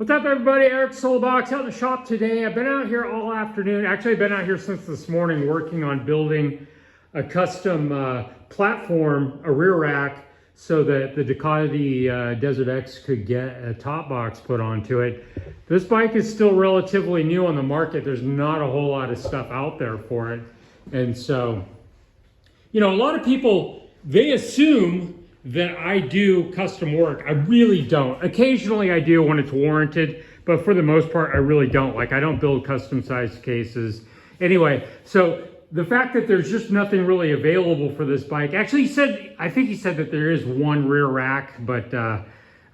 What's up, everybody? Eric Soulbox out in the shop today. I've been out here all afternoon. Actually, I've been out here since this morning working on building a custom platform, a rear rack, so that the Ducati Desert X could get a top box put onto it. This bike is still relatively new on the market. There's not a whole lot of stuff out there for it. And so, you know, a lot of people, they assume that I do custom work. I really don't. Occasionally I do when it's warranted, but for the most part, I really don't. Like, I don't build custom sized cases. Anyway, so the fact that there's just nothing really available for this bike, actually I think he said that there is one rear rack, but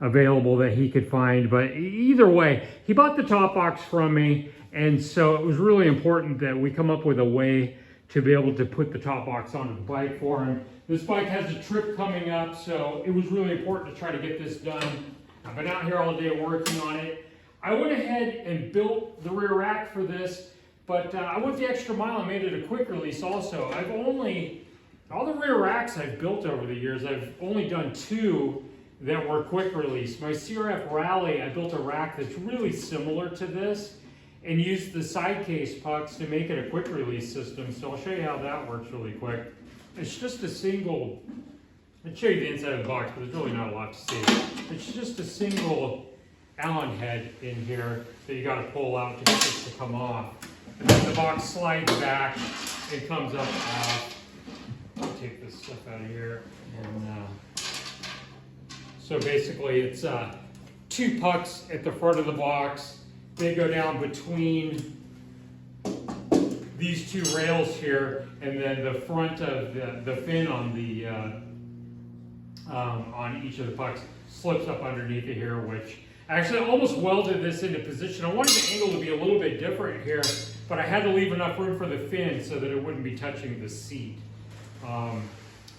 available that he could find. But either way, he bought the top box from me. And so it was really important that we come up with a way to be able to put the top box onto the bike for him. This bike has a trip coming up, so it was really important to try to get this done. I've been out here all day working on it. I went ahead and built the rear rack for this, but I went the extra mile and made it a quick release also. All the rear racks I've built over the years, I've only done 2 that were quick release. My CRF Rally, I built a rack that's really similar to this and used the side case pucks to make it a quick release system. So I'll show you how that works really quick. It's just a single, I'll show you the inside of the box, but there's really not a lot to see. It's just a single Allen head in here that you got to pull out to get this to come off. And then the box slides back and comes up out. I'll take this stuff out of here. And so basically it's 2 pucks at the front of the box. They go down between these 2 rails here, and then the front of the fin on the on each of the pucks slips up underneath it here, which actually I almost welded this into position. I wanted the angle to be a little bit different here, but I had to leave enough room for the fin so that it wouldn't be touching the seat.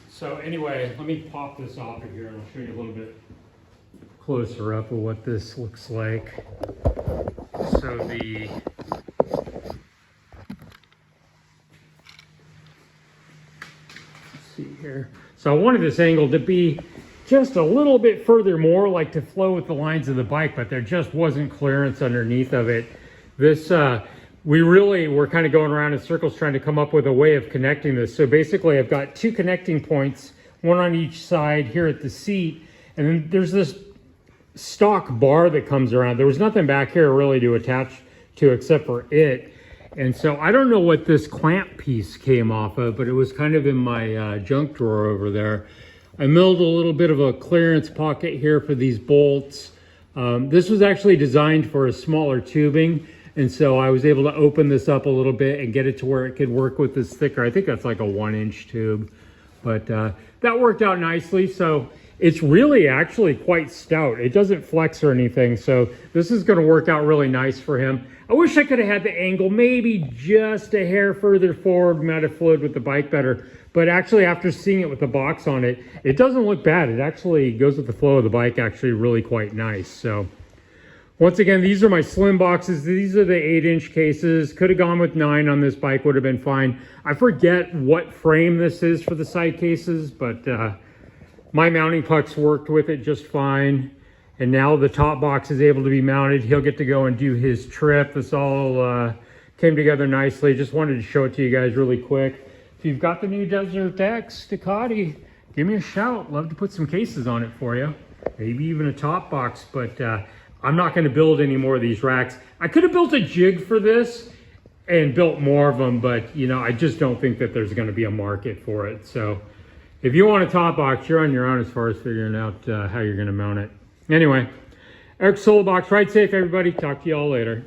So anyway, let me pop this off of here and I'll show you a little bit closer up of what this looks like. So see here. So I wanted this angle to be just a little bit further more, like to flow with the lines of the bike, but there just wasn't clearance underneath of it. This, we really were kind of going around in circles trying to come up with a way of connecting this. So basically I've got 2 connecting points, one on each side here at the seat, and then there's this stock bar that comes around. There was nothing back here really to attach to except for it. And so I don't know what this clamp piece came off of, but it was kind of in my junk drawer over there. I milled a little bit of a clearance pocket here for these bolts. This was actually designed for a smaller tubing. And so I was able to open this up a little bit and get it to where it could work with this thicker. I think that's like a 1-inch tube, but that worked out nicely. So it's really actually quite stout. It doesn't flex or anything. So this is going to work out really nice for him. I wish I could have had the angle maybe just a hair further forward, might have flowed with the bike better. But actually, after seeing it with the box on it, it doesn't look bad. It actually goes with the flow of the bike actually really quite nice. So once again, these are my slim boxes. These are the 8-inch cases. Could have gone with 9 on this bike, would have been fine. I forget what frame this is for the side cases, but my mounting pucks worked with it just fine. And now the top box is able to be mounted. He'll get to go and do his trip. This all came together nicely. Just wanted to show it to you guys really quick. If you've got the new Desert X Ducati, give me a shout. Love to put some cases on it for you. Maybe even a top box, but I'm not going to build any more of these racks. I could have built a jig for this and built more of them, but you know, I just don't think that there's going to be a market for it. So if you want a top box, you're on your own as far as figuring out how you're going to mount it. Anyway, Eric Soulbox, ride safe, everybody. Talk to you all later.